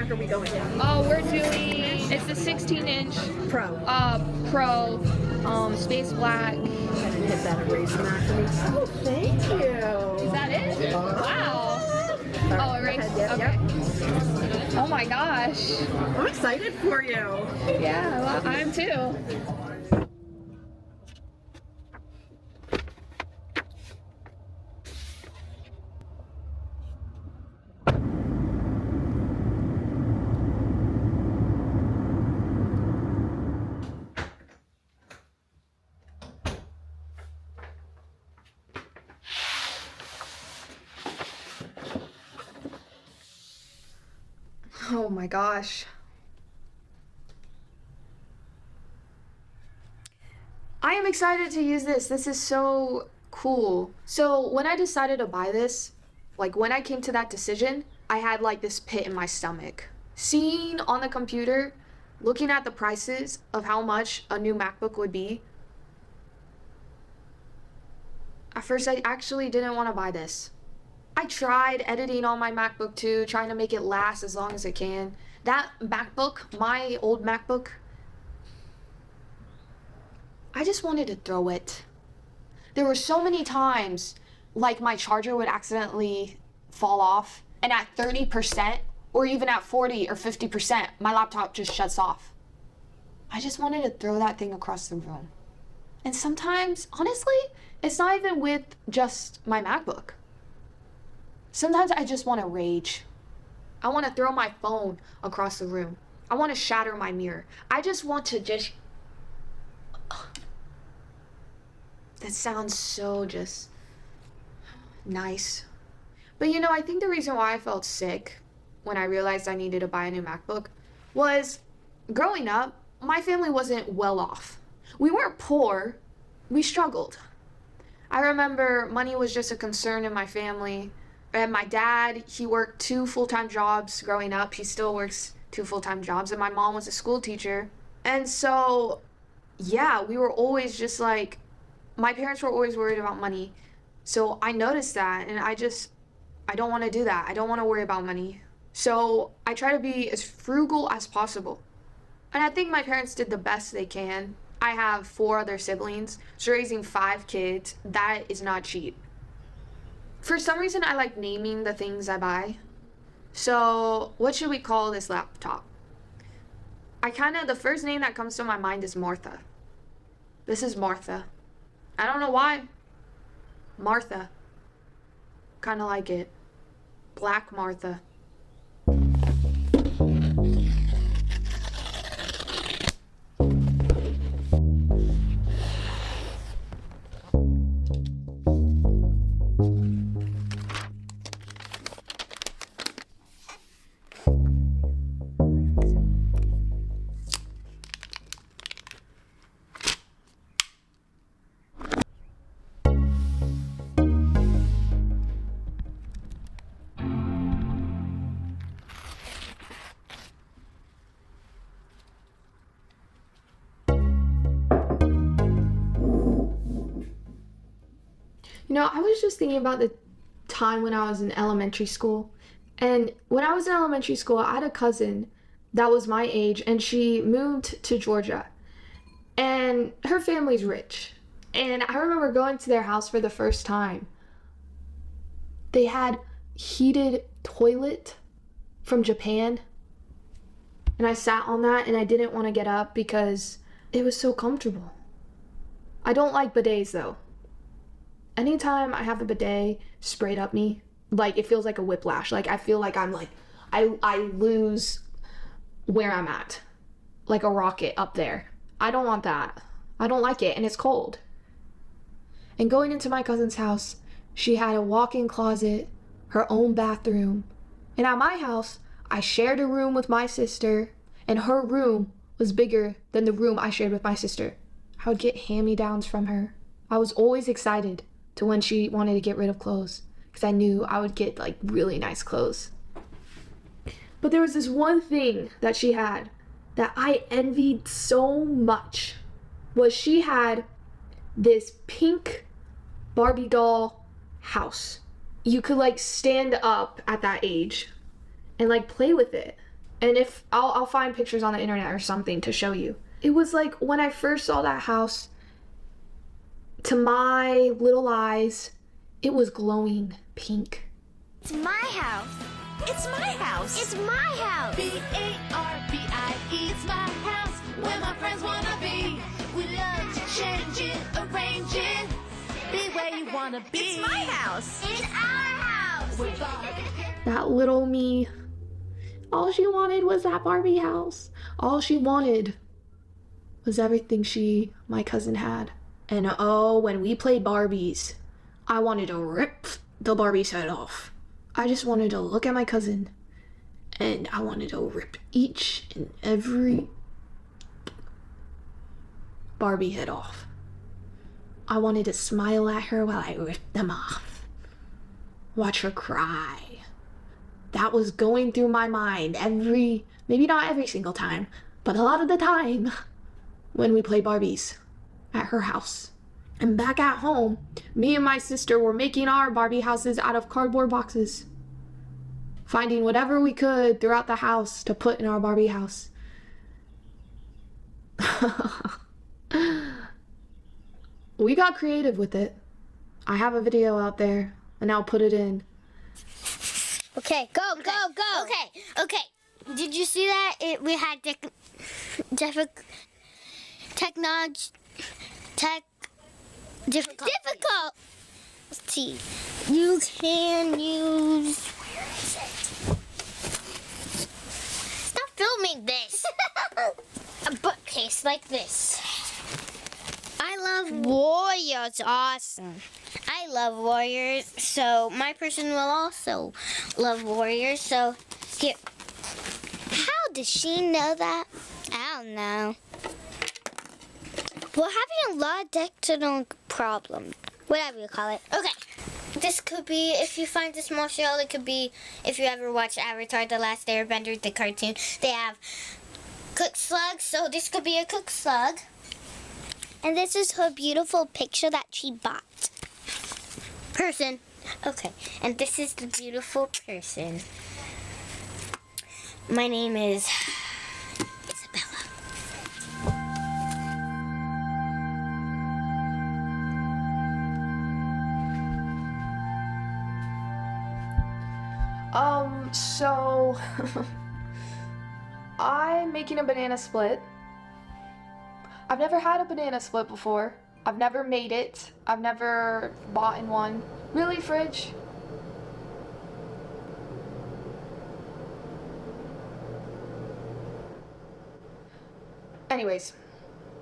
MacBook are we going with? Oh, we're doing, it's the 16-inch Pro. Pro, space black. Go ahead and hit that erase mark for me. Oh, thank you. Is that it? Wow. Oh, erase. Yep, Okay. yep. Oh my gosh. I'm excited for you. Yeah, well, I am too. Oh my gosh. I am excited to use this. This is so cool. So when I decided to buy this, like when I came to that decision, I had like this pit in my stomach. Seeing on the computer, looking at the prices of how much a new MacBook would be, at first I actually didn't want to buy this. I tried editing on my MacBook too, trying to make it last as long as it can. That MacBook, my old MacBook, I just wanted to throw it. There were so many times, like my charger would accidentally fall off, and at 30%, or even at 40 or 50%, my laptop just shuts off. I just wanted to throw that thing across the room. And sometimes, honestly, it's not even with just my MacBook. Sometimes I just want to rage. I want to throw my phone across the room. I want to shatter my mirror. I just want to just... That sounds so just nice. But you know, I think the reason why I felt sick when I realized I needed to buy a new MacBook was growing up, my family wasn't well off. We weren't poor, we struggled. I remember money was just a concern in my family. And my dad, he worked 2 full-time jobs growing up. He still works 2 full-time jobs. And my mom was a school teacher. And so, yeah, we were always just like, my parents were always worried about money. So I noticed that, and I don't want to do that. I don't want to worry about money. So I try to be as frugal as possible. And I think my parents did the best they can. I have 4 other siblings, so raising 5 kids, that is not cheap. For some reason, I like naming the things I buy. So what should we call this laptop? The first name that comes to my mind is Martha. This is Martha. I don't know why. Martha. Kind of like it. Black Martha. You know, I was just thinking about the time when I was in elementary school. And when I was in elementary school, I had a cousin that was my age, and she moved to Georgia. And her family's rich. And I remember going to their house for the first time. They had heated toilet from Japan. And I sat on that and I didn't want to get up because it was so comfortable. I don't like bidets though. Anytime I have a bidet sprayed up me, like it feels like a whiplash. Like I feel like I lose where I'm at. Like a rocket up there. I don't want that. I don't like it, and it's cold. And going into my cousin's house, she had a walk-in closet, her own bathroom. And at my house, I shared a room with my sister, and her room was bigger than the room I shared with my sister. I would get hand-me-downs from her. I was always excited to when she wanted to get rid of clothes, because I knew I would get like really nice clothes. But there was this one thing that she had that I envied so much, was she had this pink Barbie doll house. You could like stand up at that age and like play with it. And if I'll find pictures on the internet or something to show you. It was like when I first saw that house, to my little eyes, it was glowing pink. It's my house. It's my house. It's my house. B-A-R-B-I-E. It's my house where my friends wanna be. We love to change it, arrange it, be where you wanna be. It's my house. It's our house. We're Barbie. That little me, all she wanted was that Barbie house. All she wanted was everything my cousin had. And oh, when we played Barbies, I wanted to rip the Barbie's head off. I just wanted to look at my cousin and I wanted to rip each and every Barbie head off. I wanted to smile at her while I ripped them off. Watch her cry. That was going through my mind maybe not every single time, but a lot of the time when we played Barbies at her house. And back at home, me and my sister were making our Barbie houses out of cardboard boxes, finding whatever we could throughout the house to put in our Barbie house. We got creative with it. I have a video out there, and I'll put it in. Okay, go. Okay. Did you see that? We had difficulty. You can use. Where is it? Stop filming this. A bookcase like this. I love warriors. Awesome. I love warriors, so my person will also love warriors. So here. How does she know that? I don't know. We're having a lot of technical problems. Whatever you call it. Okay. This could be, if you find a small shell, it could be, if you ever watch Avatar: The Last Airbender, the cartoon, they have cooked slugs, so this could be a cooked slug. And this is her beautiful picture that she bought. Person. Okay, and this is the beautiful person. My name is Isabella. So I'm making a banana split. I've never had a banana split before. I've never made it. I've never bought in one. Really, fridge? Anyways,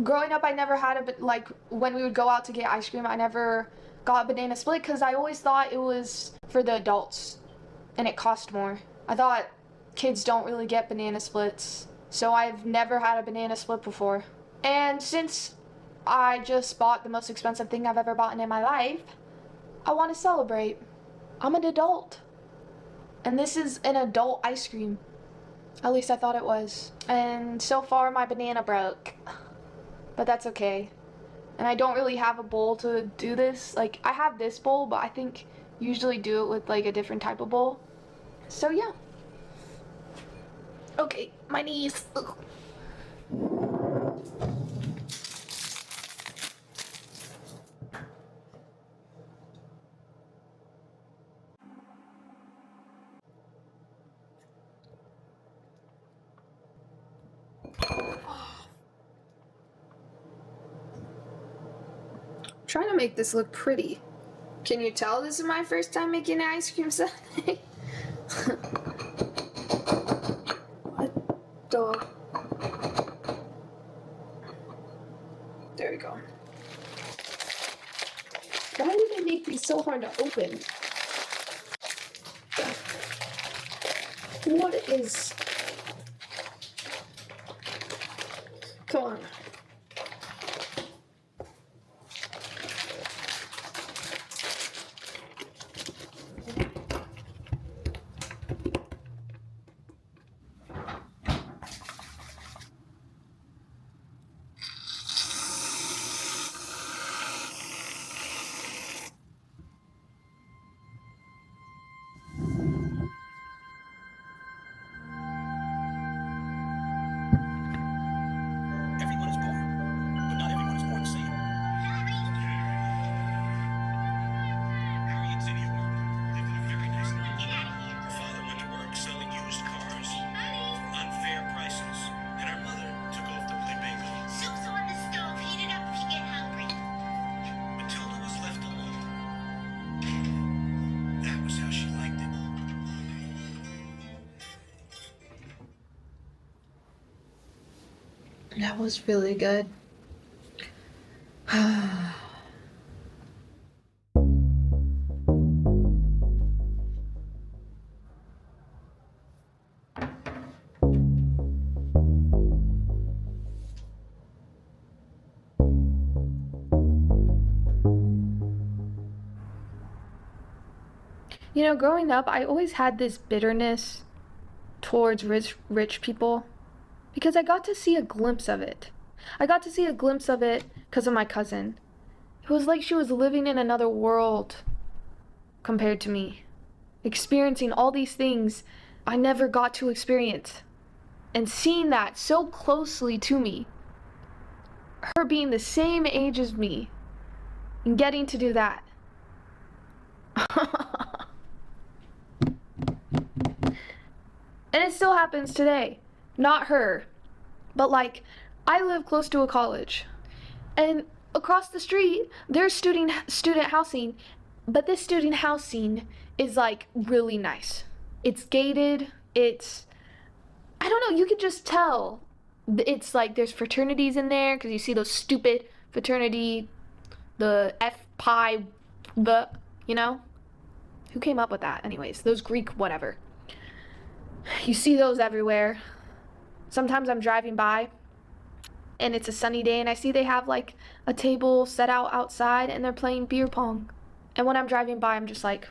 growing up I never had like when we would go out to get ice cream, I never got a banana split because I always thought it was for the adults and it cost more. I thought kids don't really get banana splits, so I've never had a banana split before. And since I just bought the most expensive thing I've ever bought in my life, I want to celebrate. I'm an adult. And this is an adult ice cream. At least I thought it was. And so far my banana broke. But that's okay. And I don't really have a bowl to do this. Like, I have this bowl, but I think usually do it with like a different type of bowl. So yeah. Okay, my knees. Ugh. Trying to make this look pretty. Can you tell this is my first time making an ice cream sundae? What the? There we go. Why did they make these so hard to open? What is... Come on. That was really good. You know, growing up, I always had this bitterness towards rich people because I got to see a glimpse of it. I got to see a glimpse of it because of my cousin. It was like she was living in another world compared to me, experiencing all these things I never got to experience. And seeing that so closely to me, her being the same age as me, and getting to do that. And it still happens today. Not her, but like, I live close to a college. And across the street, there's student housing, but this student housing is like really nice. It's gated, I don't know, you could just tell. It's like there's fraternities in there, because you see those stupid fraternity, the F pi, you know? Who came up with that? Anyways, those Greek whatever. You see those everywhere. Sometimes I'm driving by and it's a sunny day and I see they have like a table set out outside and they're playing beer pong. And when I'm driving by, I'm just like,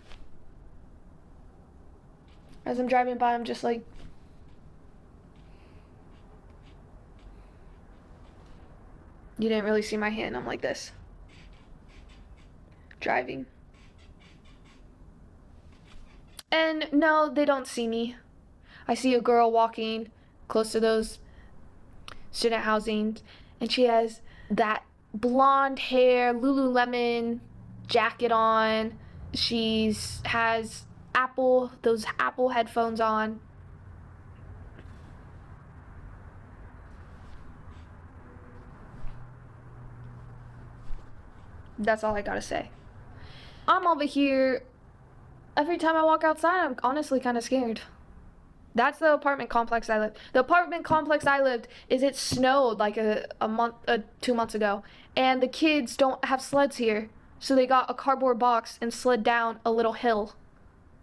you didn't really see my hand. I'm like this. Driving. And no, they don't see me. I see a girl walking close to those student housings, and she has that blonde hair, Lululemon jacket on. She has those Apple headphones on. That's all I gotta say. I'm over here, every time I walk outside, I'm honestly kind of scared. That's the apartment complex I lived. The apartment complex I lived it snowed like a month, 2 months ago. And the kids don't have sleds here. So they got a cardboard box and slid down a little hill.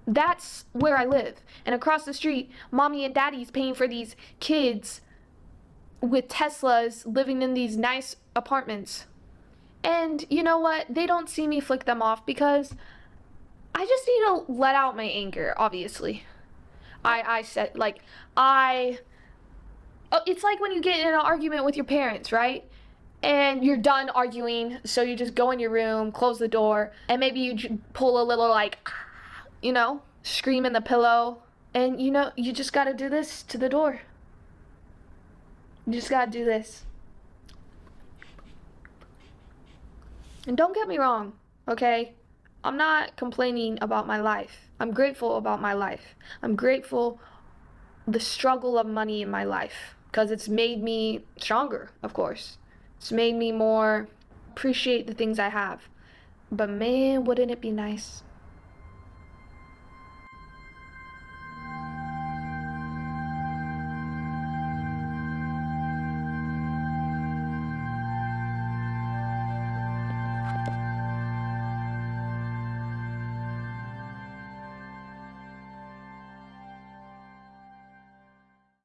That's where I live. And across the street, mommy and daddy's paying for these kids with Teslas living in these nice apartments. And you know what? They don't see me flick them off because I just need to let out my anger, obviously. It's like when you get in an argument with your parents, right? And you're done arguing, so you just go in your room, close the door, and maybe you pull a little scream in the pillow, and you just gotta do this to the door. You just gotta do this. And don't get me wrong, okay? I'm not complaining about my life. I'm grateful about my life. I'm grateful the struggle of money in my life because it's made me stronger, of course. It's made me more appreciate the things I have. But man, wouldn't it be nice